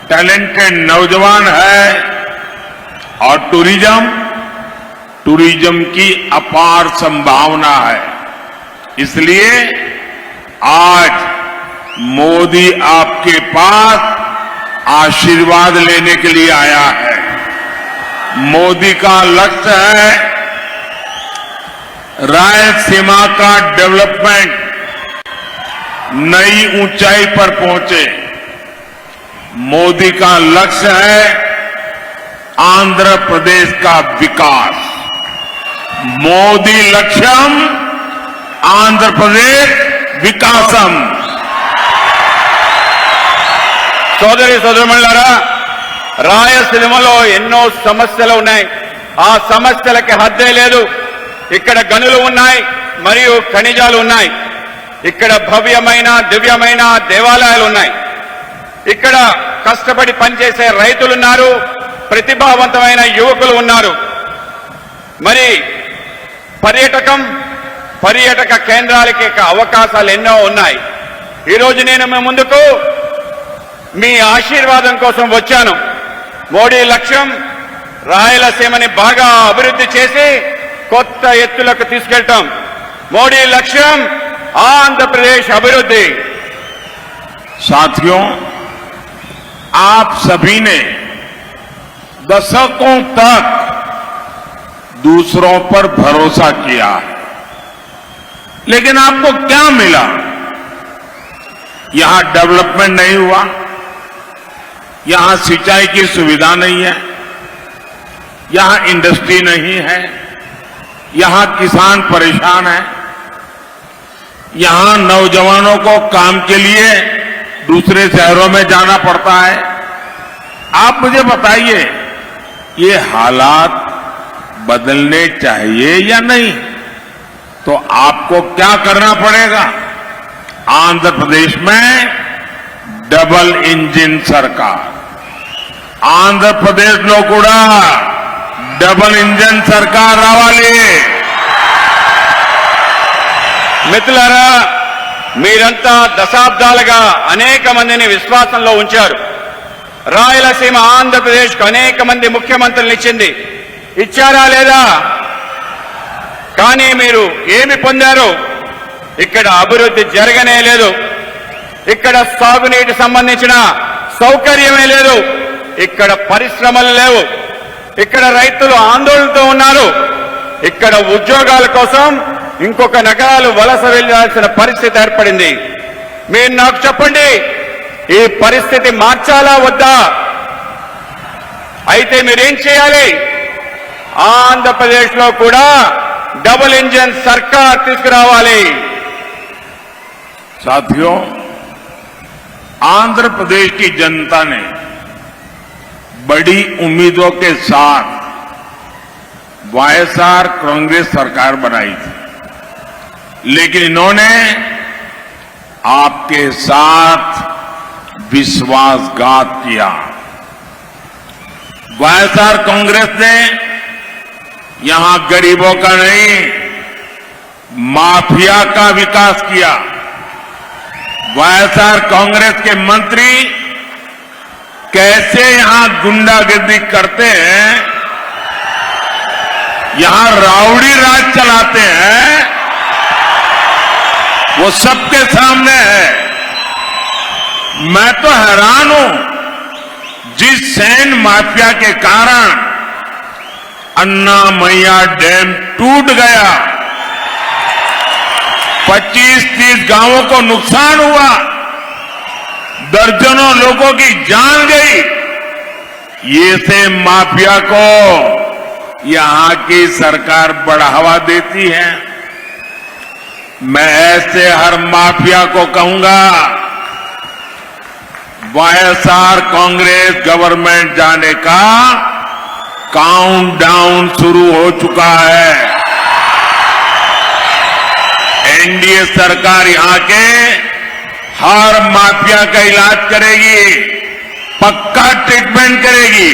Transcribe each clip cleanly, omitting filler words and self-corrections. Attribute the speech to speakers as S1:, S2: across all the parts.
S1: Talented नौजवान है और टूरिज्म की अपार संभावना है। इसलिए आज मोदी आपके पास आशीर्वाद लेने के लिए आया है। मोदी का लक्ष्य है रायलसीमा का डेवलपमेंट नई ऊंचाई पर पहुंचे। मोदी का लक्ष्य है आंध्र प्रदेश का विकास। मोदी लक्ष्यम आंध्र प्रदेश विकासम।
S2: సోదరి సోదరులారా, రాయలసీమలో ఎన్నో సమస్యలు ఉన్నాయి. ఆ సమస్యలకి హద్దే లేదు. ఇక్కడ గనులు ఉన్నాయి మరియు ఖనిజాలు ఉన్నాయి. ఇక్కడ భవ్యమైన దివ్యమైన దేవాలయాలు ఉన్నాయి. ఇక్కడ కష్టపడి పనిచేసే రైతులున్నారు, ప్రతిభావంతమైన యువకులు ఉన్నారు. మరి పర్యాటక కేంద్రాలకి అవకాశాలు ఎన్నో ఉన్నాయి. ఈరోజు నేను మీ ముందుకు మీ ఆశీర్వాదం కోసం వచ్చాను. మోడీ లక్ష్యం రాయలసీమని బాగా అభివృద్ధి చేసి కొత్త ఎత్తులకు తీసుకెళ్తాం. మోడీ లక్ష్యం ఆంధ్రప్రదేశ్ అభివృద్ధి.
S1: साथियों, आप सभी ने दशकों तक दूसरों पर भरोसा किया, लेकिन आपको क्या मिला? यहां डेवलपमेंट नहीं हुआ, यहां सिंचाई की सुविधा नहीं है, यहां इंडस्ट्री नहीं है, यहां किसान परेशान है, यहां नौजवानों को काम के लिए दूसरे शहरों में जाना पड़ता है। आप मुझे बताइए, ये हालात बदलने चाहिए या नहीं? तो आपको क्या करना पड़ेगा? आंध्र प्रदेश में डबल इंजन सरकार, आंध्र प्रदेश లో కూడా డబల్ ఇంజన్ సర్కార్ రావాలి.
S2: మిత్రులారా, మీరంతా దశాబ్దాలుగా అనేక మందిని విశ్వాసంలో ఉంచారు. రాయలసీమ ఆంధ్రప్రదేశ్కు అనేక మంది ముఖ్యమంత్రులను ఇచ్చారా లేదా? కానీ మీరు ఏమి పొందారు? ఇక్కడ అభివృద్ధి జరగనే లేదు. ఇక్కడ సాగునీటి సంబంధించిన సౌకర్యమే లేదు. ఇక్కడ పరిశ్రమలు లేవు. ఇక్కడ రైతులు ఆందోళనతో ఉన్నారు. ఇక్కడ ఉద్యోగాల కోసం ఇంకొక నగరాలు వలస వెళ్లాల్సిన పరిస్థితి ఏర్పడింది. మీరు నాకు చెప్పండి, ఈ పరిస్థితి మార్చాలా వద్దా? అయితే మీరేం చేయాలి? ఆంధ్రప్రదేశ్ లో కూడా डबल इंजन सरकार తీసుకురావాలి.
S1: साथियों, आंध्र प्रदेश की जनता ने बड़ी उम्मीदों के साथ वाईएसआर कांग्रेस सरकार बनाई थी, लेकिन इन्होंने आपके साथ विश्वासघात किया। वाईएसआर कांग्रेस ने यहां गरीबों का नहीं, माफिया का विकास किया। वाईएसआर कांग्रेस के मंत्री कैसे यहां गुंडागर्दी करते हैं, यहां राउडी राज चलाते हैं, वो सबके सामने है। मैं तो हैरान हूं, जिस सैन माफिया के कारण अन्नामैया डैम टूट गया, 25-30 गांवों को नुकसान हुआ, दर्जनों लोगों की जान गई। ये से माफिया को यहां की सरकार बढ़ावा देती है। मैं ऐसे हर माफिया को कहूंगा, वाईएसआर कांग्रेस गवर्नमेंट जाने का काउंटडाउन शुरू हो चुका है। एनडीए सरकार यहां के हर माफिया का इलाज करेगी, पक्का ट्रीटमेंट करेगी।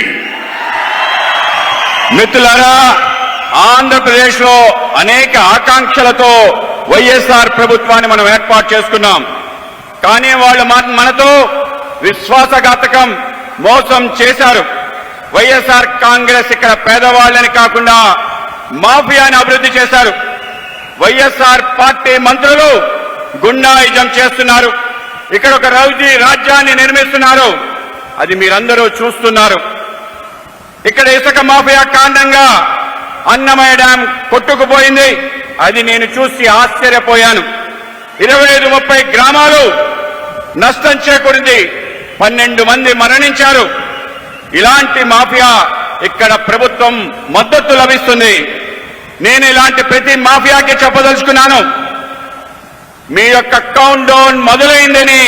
S2: మిత్రులారా, ఆంధ్రప్రదేశ్ లో అనేక ఆకాంక్షలతో వైఎస్ఆర్ ప్రభుత్వాన్ని మనం ఏర్పాటు చేసుకున్నాం. కానీ వాళ్ళు మనతో విశ్వాసఘాతకం, మోసం చేశారు. వైఎస్ఆర్ కాంగ్రెస్ ఇక్కడ పేదవాళ్ళని కాకుండా మాఫియాని అభివృద్ధి చేశారు. వైఎస్ఆర్ పార్టీ మంత్రులు గుండాయిజం చేస్తున్నారు. ఇక్కడ ఒక రౌడీ రాజ్యాన్ని నిర్మిస్తున్నారు. అది మీరందరూ చూస్తున్నారు. ఇక్కడ ఇసుక మాఫియా కారణంగా అన్నమయ్య డ్యాం కొట్టుకుపోయింది. అది నేను చూసి ఆశ్చర్యపోయాను. 25-30 గ్రామాలు నష్టం చేకూరింది. 12 మంది మరణించారు. ఇలాంటి మాఫియా ఇక్కడ ప్రభుత్వం మద్దతు లభిస్తుంది. నేను ఇలాంటి ప్రతి మాఫియాకి చెప్పదలుచుకున్నాను, మీ యొక్క కౌంట్ డౌన్ మొదలైందని.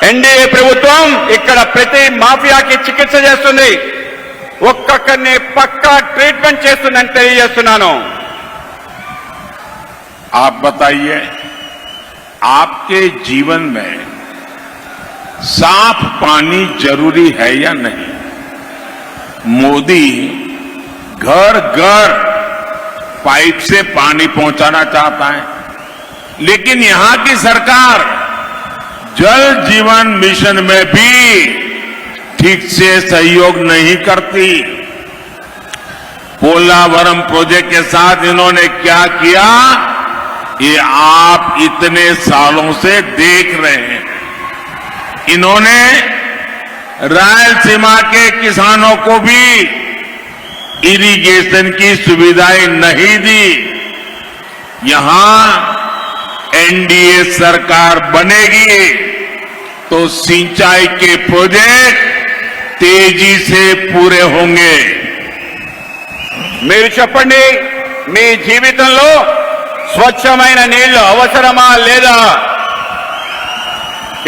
S2: ఎన్డీఏ ప్రభుత్వం ఇక్కడ ప్రతి మాఫియాకి చికిత్స చేస్తుంది, ఒక్కొక్కరిని పక్కా ట్రీట్మెంట్ చేస్తుందని తెలియజేస్తున్నాను.
S1: आप बताइए, आपके जीवन में साफ पानी जरूरी है या नहीं? मोदी घर घर पाइप से पानी पहुंचाना चाहता है, लेकिन यहां की सरकार जल जीवन मिशन में भी ठीक से सहयोग नहीं करती। पोलावरम प्रोजेक्ट के साथ इन्होंने क्या किया, ये आप इतने सालों से देख रहे हैं। इन्होंने रायलसीमा के किसानों को भी इरिगेशन की सुविधाएं नहीं दी। यहां एनडीए सरकार बनेगी तो सिंचाई के प्रोजेक्ट तेजी से पूरे होंगे।
S2: మీరు చెప్పండి, మీ జీవితంలో స్వచ్ఛమైన నీళ్లు అవసరమా లేదా?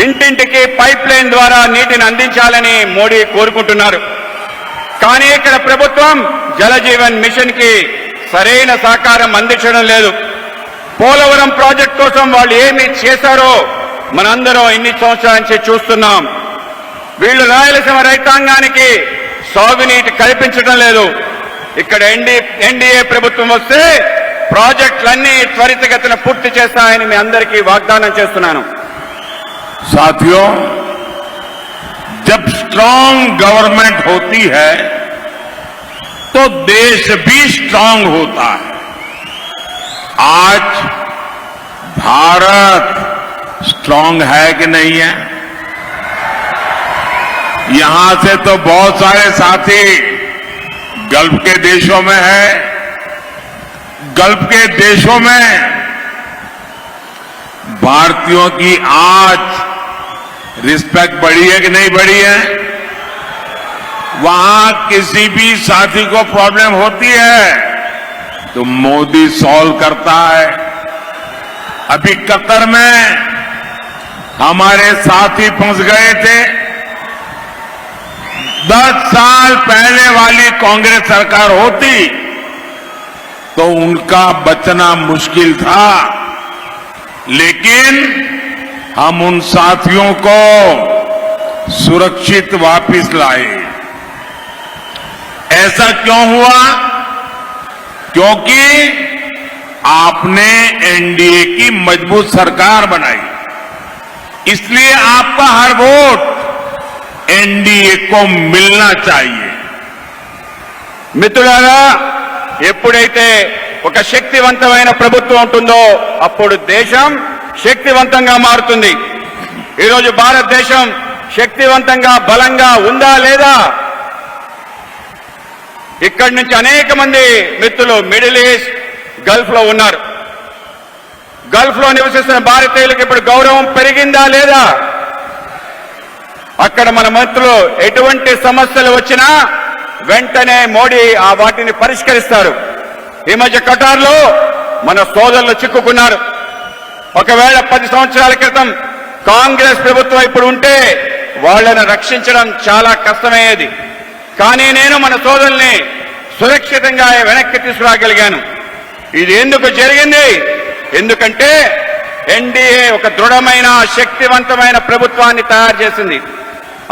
S2: ఇంటింటికి పైప్ లైన్ ద్వారా నీటిని అందించాలని మోడీ కోరుకుంటున్నారు. కానీ ఇక్కడ ప్రభుత్వం జల జీవన్ మిషన్ కి సరైన సహకారం అందించడం లేదు. పోలవరం ప్రాజెక్ట్ కోసం వాళ్ళు ఏమి చేశారో మనందరం ఇన్ని సంవత్సరాల నుంచి చూస్తున్నాం. వీళ్ళు రాయలసీమ రైతాంగానికి సాగునీటి కల్పించడం లేదు. ఇక్కడ ఎన్డీఏ ప్రభుత్వం వస్తే ప్రాజెక్టులన్నీ త్వరితగతిన పూర్తి చేస్తాయని మీ అందరికీ వాగ్దానం చేస్తున్నాను.
S1: साथियों, जब स्ट्रांग गवर्नमेंट होती है तो देश भी स्ट्रांग होता है। आज भारत स्ट्रांग है कि नहीं है? यहां से तो बहुत सारे साथी गल्फ के देशों में है। गल्फ के देशों में भारतीयों की आज रिस्पेक्ट बढ़ी है कि नहीं बढ़ी है? वहां किसी भी साथी को प्रॉब्लम होती है तो मोदी सॉल्व करता है। अभी कतर में हमारे साथी फंस गए थे। 10 साल पहले वाली कांग्रेस सरकार होती तो उनका बचना मुश्किल था, लेकिन हम उन साथियों को सुरक्षित वापस लाए। ऐसा क्यों हुआ? क्योंकि आपने एनडीए की मजबूत सरकार बनाई, इसलिए आपका हर वोट एनडीए को मिलना चाहिए।
S2: మిత్రులారా, ఎప్పుడైతే ఒక శక్తివంతమైన ప్రభుత్వం ఉంటుందో అప్పుడు దేశం శక్తివంతంగా మారుతుంది. ఈరోజు భారతదేశం శక్తివంతంగా బలంగా ఉందా లేదా? ఇక్కడి నుంచి అనేక మంది మిత్రులు మిడిల్ ఈస్ట్, గల్ఫ్ లో ఉన్నారు. గల్ఫ్ లో నివసిస్తున్న భారతీయులకు ఇప్పుడు గౌరవం పెరిగిందా లేదా? అక్కడ మన మిత్రులు ఎటువంటి సమస్యలు వచ్చినా వెంటనే మోడీ ఆ వాటిని పరిష్కరిస్తారు. ఈ మధ్య ఖతార్లో మన సోదరులు చిక్కుకున్నారు. ఒకవేళ 10 సంవత్సరాల క్రితం కాంగ్రెస్ ప్రభుత్వం ఇప్పుడు ఉంటే వాళ్లను రక్షించడం చాలా కష్టమయ్యేది. కానీ నేను మన సోదరుల్ని సురక్షితంగా వెనక్కి తీసుకురాగలిగాను. ఇది ఎందుకు జరిగింది? ఎందుకంటే ఎన్డీఏ ఒక దృఢమైన శక్తివంతమైన ప్రభుత్వాన్ని తయారు చేసింది.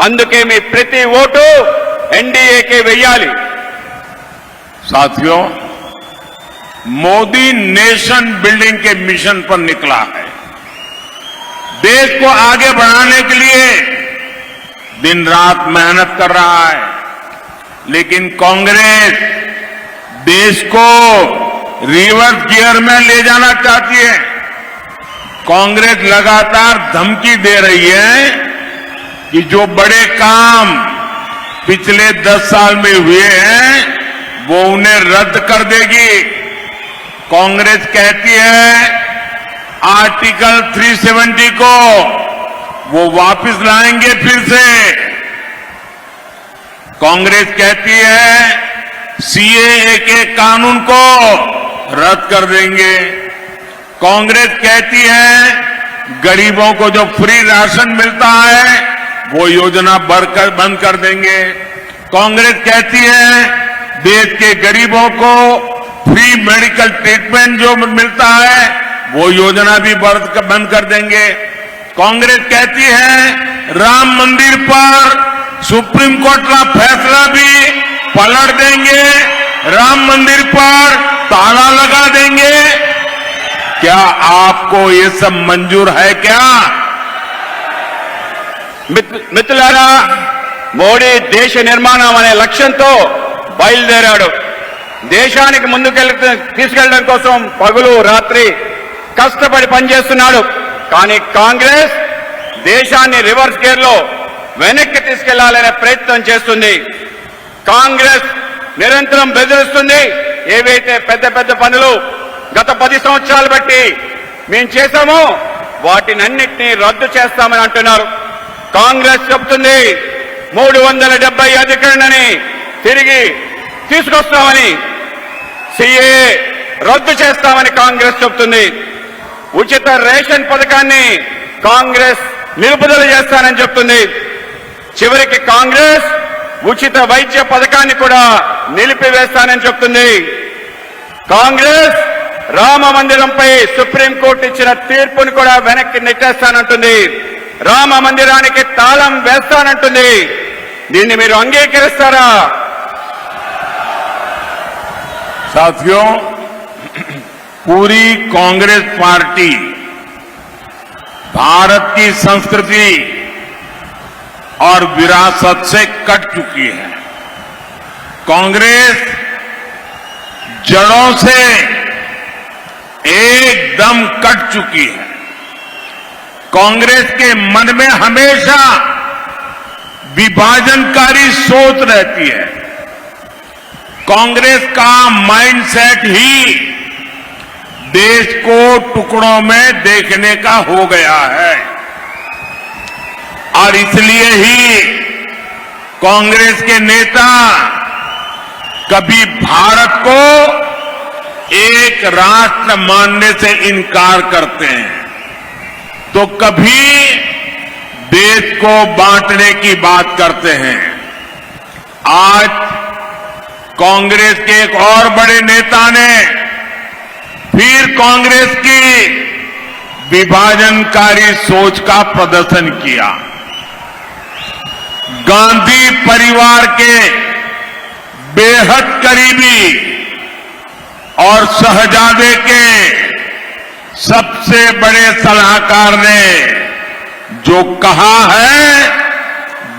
S2: అందుకే మీ ప్రతి ఓటు ఎన్డీఏకే వెయ్యాలి.
S1: साथियों, मोदी नेशन बिल्डिंग के मिशन पर निकला है। देश को आगे बढ़ाने के लिए दिन रात मेहनत कर रहा है, लेकिन कांग्रेस देश को रिवर्स गियर में ले जाना चाहती है। कांग्रेस लगातार धमकी दे रही है कि जो बड़े काम पिछले 10 साल में हुए हैं वो उन्हें रद्द कर देगी। कांग्रेस कहती है आर्टिकल 370 को वो वापस लाएंगे फिर से। कांग्रेस कहती है सीएए के कानून को रद्द कर देंगे। कांग्रेस कहती है गरीबों को जो फ्री राशन मिलता है वो योजना बंद कर देंगे। कांग्रेस कहती है देश के गरीबों को फ्री मेडिकल ट्रीटमेंट जो मिलता है वो योजना भी बंद कर देंगे। कांग्रेस कहती है राम मंदिर पर सुप्रीम कोर्ट का फैसला भी पलट देंगे, राम मंदिर पर ताला लगा देंगे। क्या आपको ये सब मंजूर है क्या?
S2: మిత్రులారా, మోడీ దేశ నిర్మాణం అనే లక్ష్యంతో బయలుదేరాడు. దేశానికి తీసుకెళ్లడం కోసం పగలు రాత్రి కష్టపడి పనిచేస్తున్నాడు. కానీ కాంగ్రెస్ దేశాన్ని రివర్స్ గేర్ లో వెనక్కి తీసుకెళ్లాలనే ప్రయత్నం చేస్తుంది. కాంగ్రెస్ నిరంతరం బెదిరిస్తుంది. ఏవైతే పెద్ద పెద్ద పనులు గత 10 సంవత్సరాలు బట్టి మేము చేశామో వాటినన్నింటినీ రద్దు చేస్తామని అంటున్నారు. కాంగ్రెస్ చెబుతుంది 370 అధికరణని తిరిగి తీసుకొస్తామని, సిఏఏ రద్దు చేస్తామని కాంగ్రెస్ చెబుతుంది. ఉచిత రేషన్ పథకాన్ని కాంగ్రెస్ నిలుపుదల చేస్తానని చెప్తుంది. చివరికి కాంగ్రెస్ ఉచిత వైద్య పథకాన్ని కూడా నిలిపివేస్తానని చెప్తుంది. కాంగ్రెస్ రామ మందిరంపై సుప్రీంకోర్టు ఇచ్చిన తీర్పును కూడా వెనక్కి నెట్టేస్తానంటుంది. రామ మందిరానికి తాళం వేస్తానంటుంది. దీన్ని మీరు అంగీకరిస్తారా?
S1: साथियों, पूरी कांग्रेस पार्टी भारत की संस्कृति और विरासत से कट चुकी है। कांग्रेस जड़ों से एकदम कट चुकी है। कांग्रेस के मन में हमेशा विभाजनकारी सोच रहती है। कांग्रेस का माइंडसेट ही देश को टुकड़ों में देखने का हो गया है और इसलिए ही कांग्रेस के नेता कभी भारत को एक राष्ट्र मानने से इनकार करते हैं तो कभी देश को बांटने की बात करते हैं। आज कांग्रेस के एक और बड़े नेता ने फिर कांग्रेस की विभाजनकारी सोच का प्रदर्शन किया। गांधी परिवार के बेहद करीबी और शहजादे के सबसे बड़े सलाहकार ने जो कहा है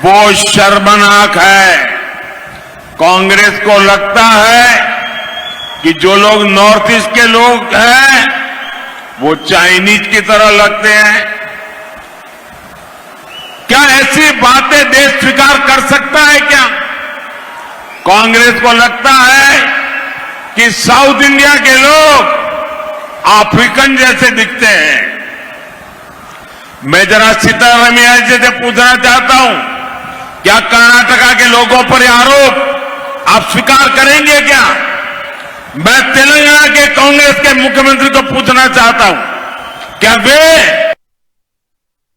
S1: वो शर्मनाक है। कांग्रेस को लगता है कि जो लोग नॉर्थ ईस्ट के लोग हैं वो चाइनीज की तरह लगते हैं। क्या ऐसी बातें देश स्वीकार कर सकता है क्या? कांग्रेस को लगता है कि साउथ इंडिया के लोग अफ्रीकन जैसे दिखते हैं। मैं जरा सीतारमैया जी से पूछना चाहता हूं, क्या कर्नाटका के लोगों पर आरोप आप स्वीकार करेंगे क्या? मैं तेलंगाना के कांग्रेस के मुख्यमंत्री को पूछना चाहता हूं, क्या वे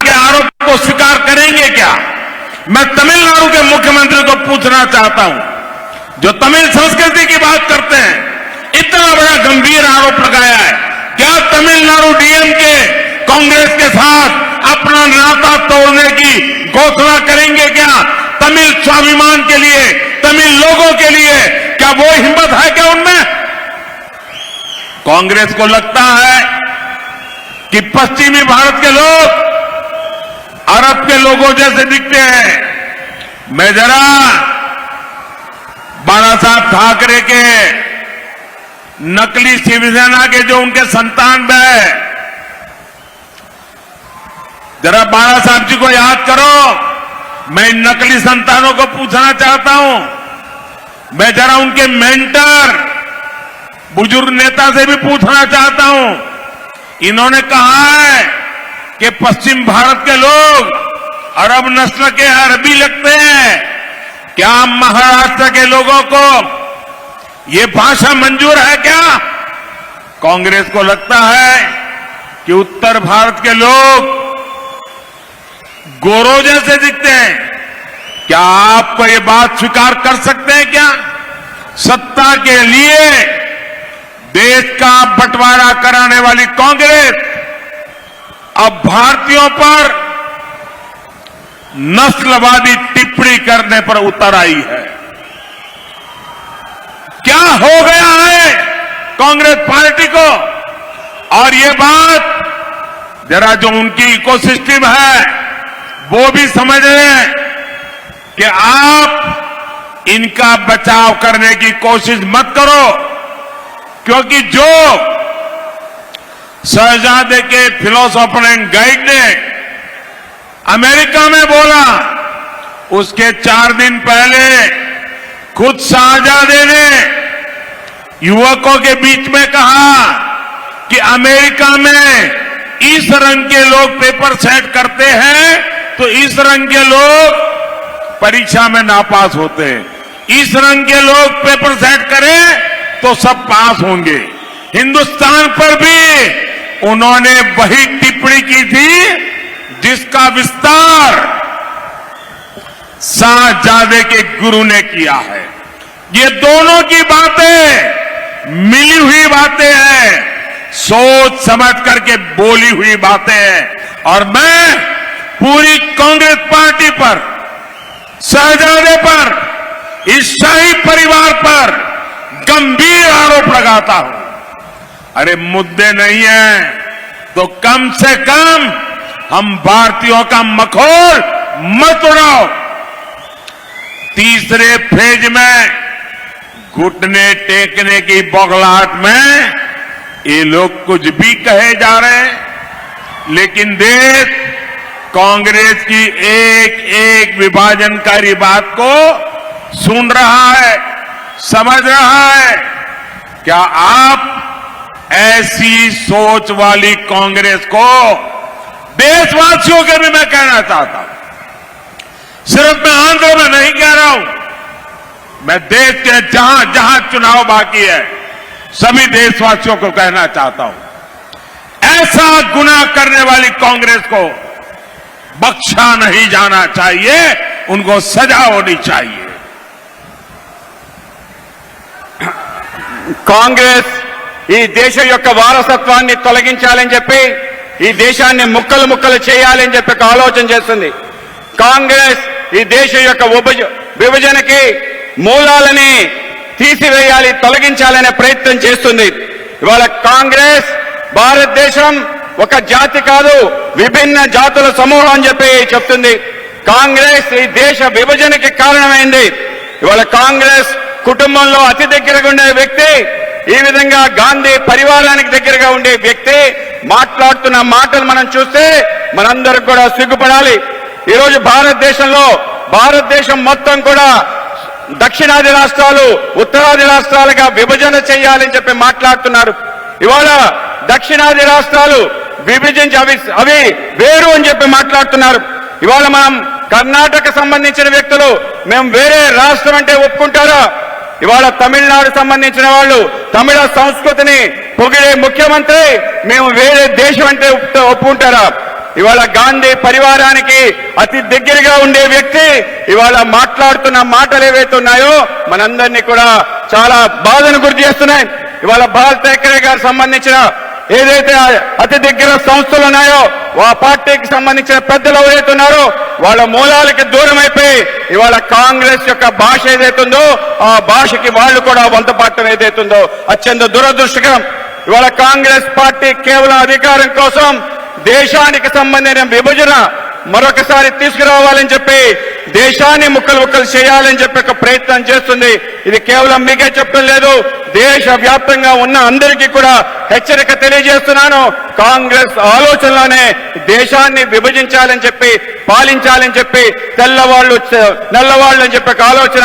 S1: के आरोप को स्वीकार करेंगे क्या? मैं तमिलनाडु के मुख्यमंत्री को पूछना चाहता हूं, जो तमिल संस्कृति की बात करते हैं, इतना बड़ा गंभीर आरोप लगाया है, क्या तमिलनाडु डीएम के कांग्रेस के साथ अपना नाता तोड़ने की घोषणा करेंगे क्या? तमिल स्वाभिमान के लिए, तमिल लोगों के लिए क्या वो हिम्मत है क्या उनमें? कांग्रेस को लगता है कि पश्चिमी भारत के लोग अरब के लोगों जैसे दिखते हैं, मैं जरा बाला साहब ठाकरे के नकली शिवसेना के जो उनके संतान है, जरा बाला साहब जी को याद करो। मैं इन नकली संतानों को पूछना चाहता हूं, मैं जरा उनके मेंटर बुजुर्ग नेता से भी पूछना चाहता हूं। इन्होंने कहा है कि पश्चिम भारत के लोग अरब नस्ल के अरबी लगते हैं। क्या महाराष्ट्र के लोगों को ये भाषा मंजूर है क्या? कांग्रेस को लगता है कि उत्तर भारत के लोग गोरों जैसे दिखते हैं। क्या आपको ये बात स्वीकार कर सकते हैं क्या? सत्ता के लिए देश का बंटवारा कराने वाली कांग्रेस अब भारतीयों पर नस्लवादी टिप्पणी करने पर उतर आई है। क्या हो गया है कांग्रेस पार्टी को? और ये बात जरा जो उनकी इकोसिस्टम है वो भी समझ लें कि आप इनका बचाव करने की कोशिश मत करो, क्योंकि जो शहजादे के फिलोसोफर एंड गाइड ने अमेरिका में बोला, उसके 4 दिन पहले खुद शहजादे ने युवकों के बीच में कहा कि अमेरिका में इस रंग के लोग पेपर सेट करते हैं तो इस रंग के लोग परीक्षा में नापास होते हैं, इस रंग के लोग पेपर सेट करें तो सब पास होंगे। हिंदुस्तान पर भी उन्होंने वही टिप्पणी की थी जिसका विस्तार शाहजादे के गुरु ने किया है। ये दोनों की बातें मिली हुई बातें हैं, सोच समझ करके बोली हुई बातें हैं। और मैं पूरी कांग्रेस पार्टी पर, शहजादे पर, इस शाही परिवार पर गंभीर आरोप लगाता हूं। अरे मुद्दे नहीं है तो कम से कम हम भारतीयों का मखौल मत उड़ाओ। तीसरे फेज में घुटने टेकने की बौखलाहट में ये लोग कुछ भी कहे जा रहे हैं, लेकिन देश कांग्रेस की एक एक विभाजनकारी बात को सुन रहा है, समझ रहा है। क्या आप ऐसी सोच वाली कांग्रेस को, देशवासियों के भी मैं कहना चाहता हूं, सिर्फ मैं आंध्र में नहीं कह रहा हूं, मैं देश के जहां जहां चुनाव बाकी है सभी देशवासियों को कहना चाहता हूं, ऐसा गुनाह करने वाली कांग्रेस को बख्शा नहीं जाना चाहिए, उनको सजा होनी चाहिए।
S2: కాంగ్రెస్ ఈ దేశం యొక్క వారసత్వాన్ని తొలగించాలని చెప్పి, ఈ దేశాన్ని ముక్కలు ముక్కలు చేయాలని చెప్పి ఒక ఆలోచన చేస్తుంది. కాంగ్రెస్ ఈ దేశం యొక్క విభజనకి మూలాలని తీసివేయాలి, తొలగించాలనే ప్రయత్నం చేస్తుంది. ఇవాళ కాంగ్రెస్ భారతదేశం ఒక జాతి కాదు, విభిన్న జాతుల సమూహం అని చెప్పి చెప్తుంది. కాంగ్రెస్ ఈ దేశ విభజనకి కారణమైంది. ఇవాళ కాంగ్రెస్ కుటుంబంలో అతి దగ్గరగా ఉండే వ్యక్తి, ఈ విధంగా గాంధీ పరివారానికి దగ్గరగా ఉండే వ్యక్తి మాట్లాడుతున్న మాటలు మనం చూస్తే మనందరం కూడా సిగ్గుపడాలి. ఈరోజు భారతదేశం మొత్తం కూడా దక్షిణాది రాష్ట్రాలు ఉత్తరాది రాష్ట్రాలుగా విభజన చేయాలని చెప్పి మాట్లాడుతున్నారు. ఇవాళ దక్షిణాది రాష్ట్రాలు విభజించి అవి వేరు అని చెప్పి మాట్లాడుతున్నారు. ఇవాళ మనం కర్ణాటక సంబంధించిన వ్యక్తులు మేము వేరే రాష్ట్రం అంటే ఒప్పుకుంటారా? ఇవాళ తమిళనాడు సంబంధించిన వాళ్ళు తమిళ సంస్కృతిని పొగిడే ముఖ్యమంత్రి మేము వేరే దేశం అంటే ఒప్పుకుంటారా? ఇవాళ గాంధీ పరివారానికి అతి దగ్గరగా ఉండే వ్యక్తి ఇవాళ మాట్లాడుతున్న మాటలు ఏవైతే ఉన్నాయో మనందరినీ కూడా చాలా బాధను గురి చేస్తున్నాయి. ఇవాళ బాల్ ఠాకరే గారు సంబంధించిన ఏదైతే అతి దగ్గర సంస్థలు ఉన్నాయో ఆ పార్టీకి సంబంధించిన పెద్దలు ఎవరైతే ఉన్నారో వాళ్ళ మూలాలకి దూరం అయిపోయి ఇవాళ కాంగ్రెస్ యొక్క భాష ఏదైతుందో ఆ భాషకి వాళ్ళు కూడా వంతపాటం ఏదైతుందో అత్యంత దురదృష్టకరం. ఇవాళ కాంగ్రెస్ పార్టీ కేవలం అధికారం కోసం దేశానికి సంబంధించిన విభజన మరొకసారి తీసుకురావాలని చెప్పి దేశాన్ని ముక్కలు ముక్కలు చేయాలని చెప్పి ఒక ప్రయత్నం చేస్తుంది. ఇది కేవలం మీకే చెప్పడం లేదు, దేశ వ్యాప్తంగా ఉన్న అందరికీ కూడా హెచ్చరిక తెలియజేస్తున్నాను. కాంగ్రెస్ ఆలోచనలోనే దేశాన్ని విభజించాలని చెప్పి, పాలించాలని చెప్పి, తెల్లవాళ్ళు నల్లవాళ్ళు అని చెప్పి ఒక ఆలోచన.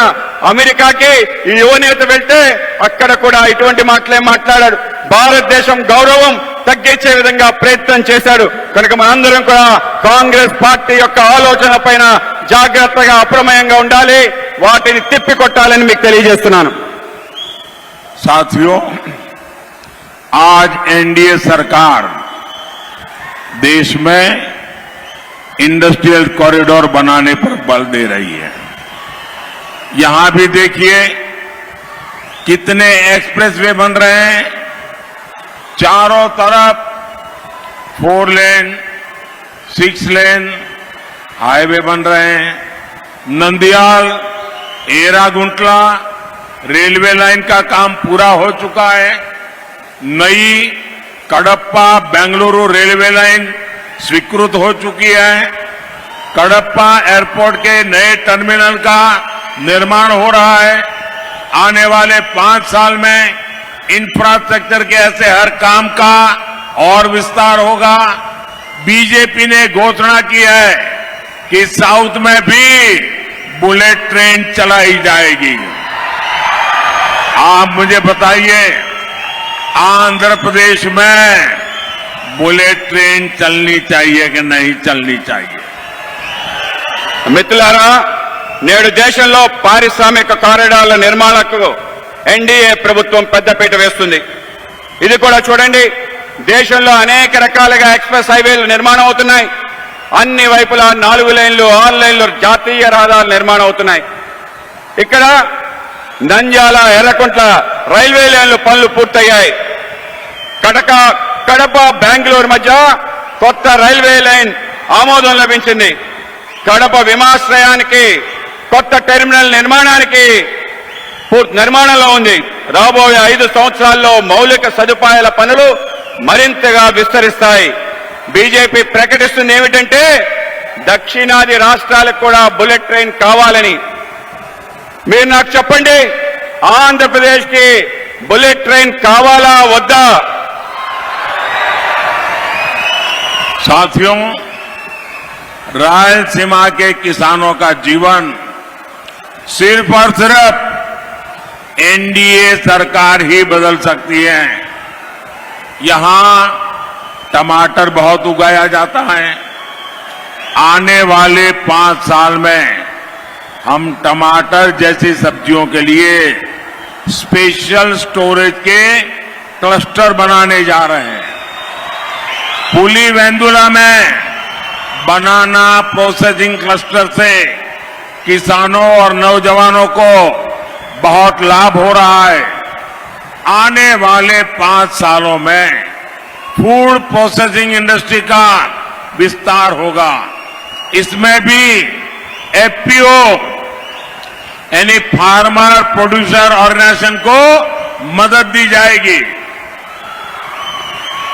S2: అమెరికాకి ఈ యువనేత వెళ్తే అక్కడ కూడా ఇటువంటి మాటలే మాట్లాడాడు. భారతదేశం గౌరవం తగ్గించే విధంగా ప్రయత్నం చేశాడు. కనుక మనందరం కూడా కాంగ్రెస్ పార్టీ యొక్క ఆలోచన పైన జాగ్రత్తగా అప్రమేయంగా ఉండాలి, వాటిని తిప్పికొట్టాలని మీకు తెలియజేస్తున్నాను.
S1: साथियों, आज एनडीए सरकार देश में इंडस्ट्रियल कॉरिडोर बनाने पर बल दे रही है। यहां भी देखिए कितने एक्सप्रेसवे बन रहे हैं, चारों तरफ 4 लेन 6 लेन हाईवे बन रहे हैं। नंदियाल एरागुंटला रेलवे लाइन का काम पूरा हो चुका है। नई कडप्पा बेंगलुरु रेलवे लाइन स्वीकृत हो चुकी है। कडप्पा एयरपोर्ट के नए टर्मिनल का निर्माण हो रहा है। आने वाले 5 साल में इंफ्रास्ट्रक्चर के ऐसे हर काम का और विस्तार होगा। बीजेपी ने घोषणा की है कि साउथ में भी बुलेट ट्रेन चलाई जाएगी। आप मुझे बताइए, आंध्र प्रदेश में बुलेट ट्रेन चलनी चाहिए कि नहीं चलनी चाहिए?
S2: మిత్రులారా, నేడు దేశంలో పారిశ్రామిక కారిడార్ల నిర్మాణకు ఎన్డీఏ ప్రభుత్వం పెద్దపీట వేస్తుంది. ఇది కూడా చూడండి, దేశంలో అనేక రకాలుగా ఎక్స్ప్రెస్ హైవేలు నిర్మాణం అవుతున్నాయి. అన్ని వైపులా 4 లైన్లు 6 లైన్లు జాతీయ రహదారులు నిర్మాణం అవుతున్నాయి. ఇక్కడ నంద్యాల ఎర్రకుంట్ల రైల్వే లైన్లు పనులు పూర్తయ్యాయి. కడప బెంగళూరు మధ్య కొత్త రైల్వే లైన్ ఆమోదం లభించింది. కడప విమానాశ్రయానికి కొత్త టెర్మినల్ నిర్మాణంలో ఉంది. రాబోయే 5 సంవత్సరాల్లో మౌలిక సదుపాయాల పనులు మరింతగా విస్తరిస్తాయి. బీజేపీ ప్రకటిస్తుంది ఏమిటంటే దక్షిణాది రాష్ట్రాలకు కూడా బుల్లెట్ ట్రైన్ కావాలని. మీరు నాకు చెప్పండి, ఆంధ్రప్రదేశ్ కి బుల్లెట్ ట్రైన్ కావాలా వద్దా?
S1: साथियों, रायलसीमा के किसानों का जीवन सिर्फ और सिर्फ एनडीए सरकार ही बदल सकती है। यहां टमाटर बहुत उगाया जाता है। आने वाले 5 साल में हम टमाटर जैसी सब्जियों के लिए स्पेशल स्टोरेज के क्लस्टर बनाने जा रहे हैं। पुलिवेंदुला में बनाना प्रोसेसिंग क्लस्टर से किसानों और नौजवानों को बहुत लाभ हो रहा है। आने वाले 5 सालों में फूड प्रोसेसिंग इंडस्ट्री का विस्तार होगा। इसमें भी एफपीओ यानी फार्मर प्रोड्यूसर ऑर्गेनाइजेशन को मदद दी जाएगी।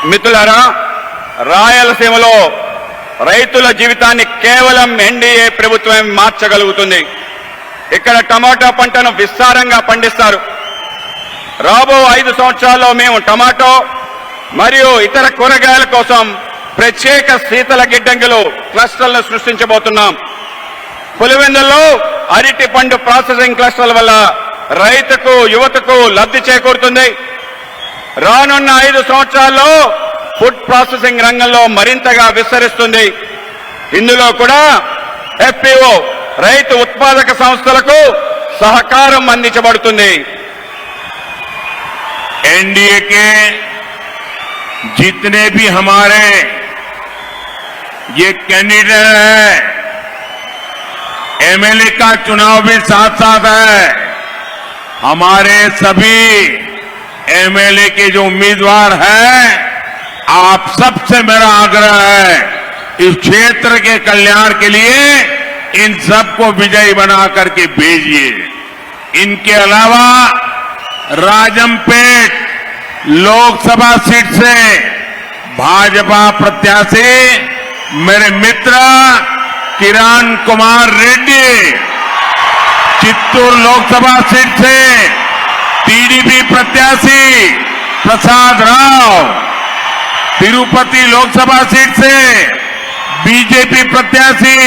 S2: మిత్రులారా, రాయలసీమలో రైతుల జీవితాన్ని కేవలం ఎన్డీఏ ప్రభుత్వం మార్చగలుగుతుంది. ఇక్కడ టమాటా పంటను విస్తారంగా పండిస్తారు. రాబో 5 సంవత్సరాల్లో మేము టమాటో మరియు ఇతర కూరగాయల కోసం ప్రత్యేక శీతల గిడ్డంగులు క్లస్టర్లను సృష్టించబోతున్నాం. పులివెందుల్లో అరటి పండు ప్రాసెసింగ్ క్లస్టర్ల వల్ల రైతుకు యువతకు లబ్ధి చేకూరుతుంది. రానున్న 5 సంవత్సరాల్లో ఫుడ్ ప్రాసెసింగ్ రంగంలో మరింతగా విస్తరిస్తుంది. ఇందులో కూడా ఎఫ్పిఓ రైతు ఉత్పాదక సంస్థలకు సహకారం అందించబడుతుంది.
S1: एनडीए के जितने भी हमारे ये कैंडिडेट हैं, एमएलए का चुनाव भी साथ साथ है। हमारे सभी एमएलए के जो उम्मीदवार हैं, आप सबसे मेरा आग्रह है, इस क्षेत्र के कल्याण के लिए इन सबको विजयी बना करके भेजिए। इनके अलावा राजमपेट लोकसभा सीट से भाजपा प्रत्याशी मेरे मित्र किरण कुमार रेड्डी, चित्तूर लोकसभा सीट से टीडीपी प्रत्याशी प्रसाद राव, तिरुपति लोकसभा सीट से बीजेपी प्रत्याशी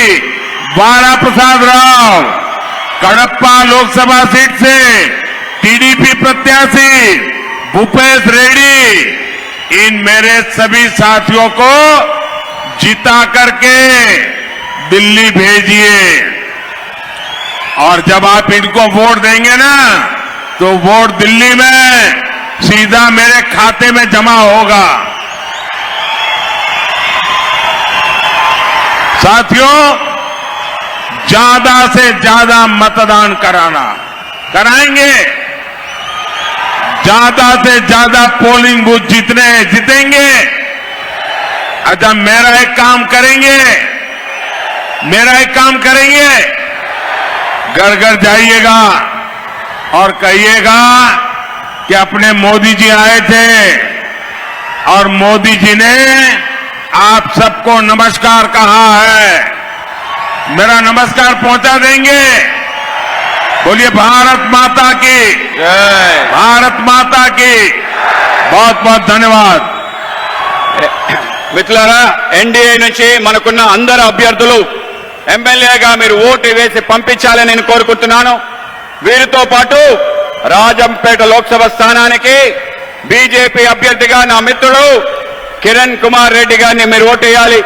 S1: वारा प्रसाद राव, कड़प्पा लोकसभा सीट से टीडीपी प्रत्याशी भूपेश रेड्डी, इन मेरे सभी साथियों को जिता करके दिल्ली भेजिए। और जब आप इनको वोट देंगे ना, तो वोट दिल्ली में सीधा मेरे खाते में जमा होगा। साथियों, ज्यादा से ज्यादा मतदान कराएंगे, ज्यादा से ज्यादा पोलिंग बूथ जीतेंगे। अच्छा, मेरा एक काम करेंगे, घर घर जाइएगा और कहिएगा कि अपने मोदी जी आए थे और मोदी जी ने आप सबको नमस्कार कहा है, मेरा नमस्कार पहुंचा देंगे। बोलिए भारत माता की
S2: जय।
S1: भारत माता की। बहुत बहुत धन्यवाद।
S2: మిత్రులారా, ఎన్డీఏ నుంచి మనకున్న అందరు అభ్యర్థులు ఎమ్మెల్యేగా మీరు ఓటు వేసి పంపించాలని నేను కోరుకుంటున్నాను. వీరితో పాటు రాజంపేట లోక్సభ స్థానానికి బీజేపీ అభ్యర్థిగా నా మిత్రుడు కిరణ్ కుమార్ రెడ్డి గారిని మీరు ఓటు వేయాలి.